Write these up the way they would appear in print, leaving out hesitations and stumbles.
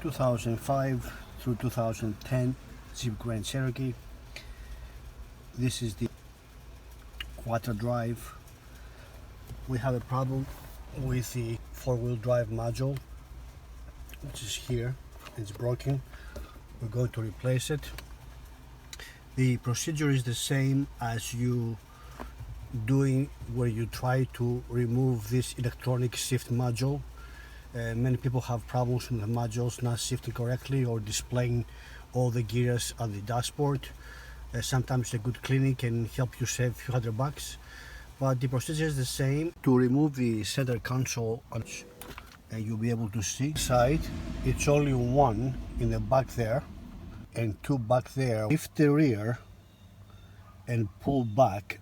2005 through 2010 Jeep Grand Cherokee. This is the quarter drive. We have a problem with the four-wheel drive module, which is here. It's broken. We're going to replace it. The procedure is the same as you doing where you try to remove this electronic shift module. Many people have problems with the modules not shifting correctly or displaying all the gears on the dashboard. Sometimes a good cleaning can help you save a few $100, but the procedure is the same. To remove the center console, and you'll be able to see side, it's only one in the back there and two back there. Lift the rear and pull back.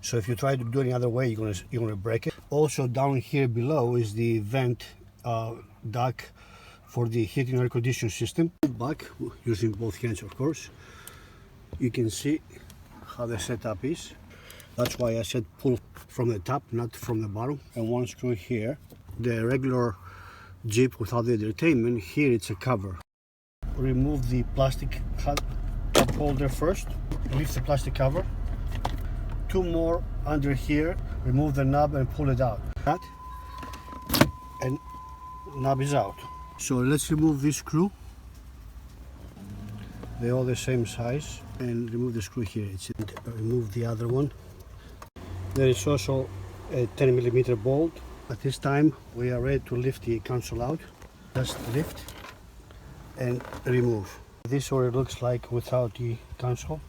So if you try to do it any other way, you're gonna break it. Also down here below is the vent duct for the heating and air conditioning system. Back using both hands, of course. You can see how the setup is. That's why I said pull from the top, not from the bottom. And one screw here. The regular Jeep without the entertainment, here it's a cover. Remove the plastic cup holder first. Lift the plastic cover. Two more under here. Remove the knob and pull it out. That and knob is out. So let's remove this screw. They're all the same size. And remove the screw here. Remove the other one. There is also a 10mm bolt. At this time we are ready to lift the console out. Just lift and remove. This is what it looks like without the console.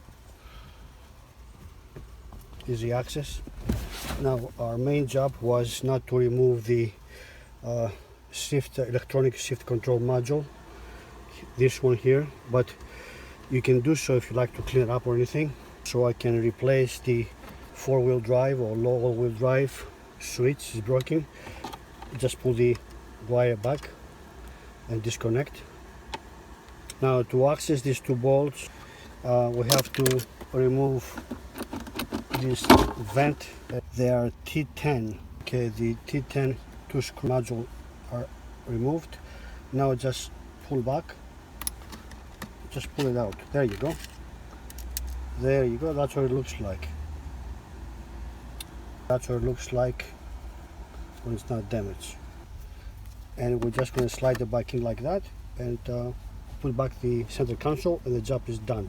Easy access. Now our main job was not to remove the electronic shift control module, this one here, but you can do so if you like to clean it up or anything. So I can replace the four-wheel drive or low-wheel drive switch is broken. Just pull the wire back and disconnect. Now to access these two bolts, we have to remove this vent. They are T10. Okay, the T10 two screw module are removed. Now just pull back. Just pull it out. There you go. There you go. That's what it looks like. That's what it looks like when it's not damaged. And we're just going to slide it back in like that and put back the center console, and the job is done.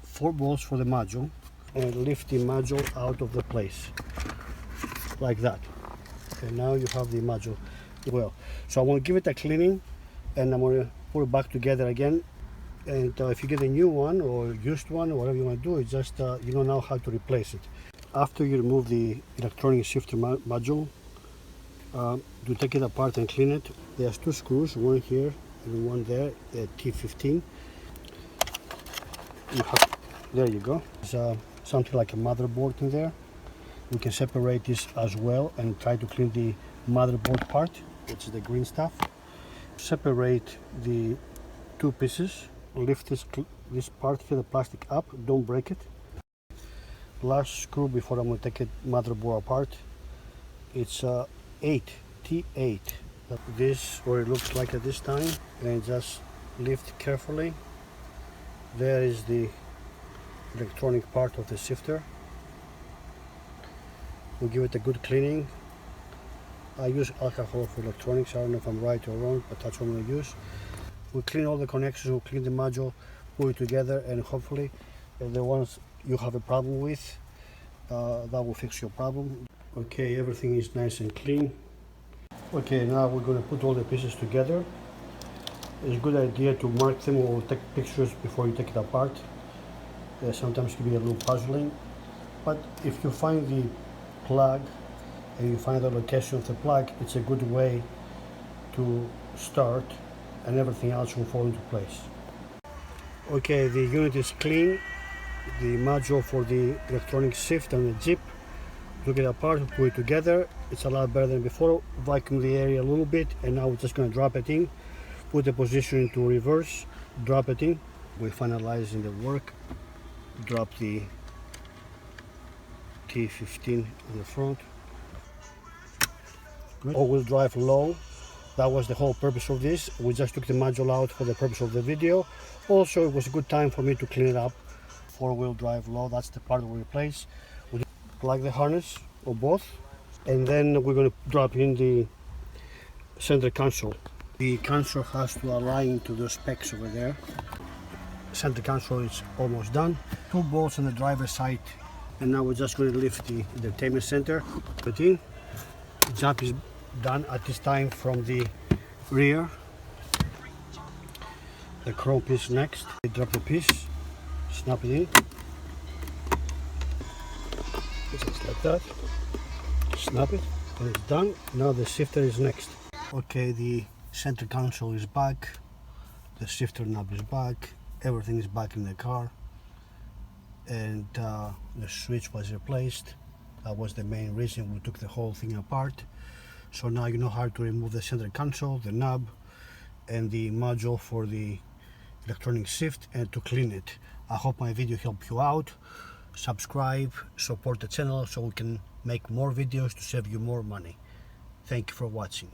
Four bolts for the module, and lift the module out of the place like that. And now you have the module. Well, so I want to give it a cleaning, and I'm going to put it back together again. And if you get a new one or used one or whatever you want to do, it's just you don't know how to replace it. After you remove the electronic shifter module, to take it apart and clean it, there's two screws, one here and one there, T15. There you go. There's something like a motherboard in there. We can separate this as well and try to clean the motherboard part, which is the green stuff. Separate the two pieces. Lift this part here, the plastic up, don't break it. Last screw before I'm going to take it motherboard apart. It's T8. This is what it looks like at this time, and just lift carefully. There is the electronic part of the shifter. We'll give it a good cleaning. I use alcohol for electronics. I don't know if I'm right or wrong, but that's what I'm going to use. We'll clean all the connections, we'll clean the module, put it together, and hopefully the ones you have a problem with, that will fix your problem. Okay, everything is nice and clean. Okay, now we're going to put all the pieces together. It's a good idea to mark them or take pictures before you take it apart. Sometimes it can be a little puzzling, but if you find the plug and you find the location of the plug, it's a good way to start, and everything else will fall into place. Okay, the unit is clean. The module for the electronic shift and the Jeep, took it apart, put it together. It's a lot better than before. Vacuum the area a little bit, and now we're just going to drop it in. Put the position into reverse, drop it in. We're finalizing the work. Drop the T15 in the front. Good. All-wheel drive low. That was the whole purpose of this. We just took the module out for the purpose of the video. Also, it was a good time for me to clean it up. Four-wheel drive low, that's the part we replace. We plug the harness or both, and then we're going to drop in the center console. The console has to align to the specs over there. Center console is almost done. 2 bolts on the driver's side, and now we're just going to lift the entertainment center. Put in. The jump is done at this time from the rear. The chrome piece next. Drop the piece, snap it in, just like that. Snap it, and it's done. Now the shifter is next. Okay, the center console is back. The shifter knob is back. Everything is back in the car, and the switch was replaced. That was the main reason we took the whole thing apart. So now you know how to remove the center console, the knob, and the module for the electronic shift, and to clean it. I hope my video helped you out. Subscribe, support the channel so we can make more videos to save you more money. Thank you for watching.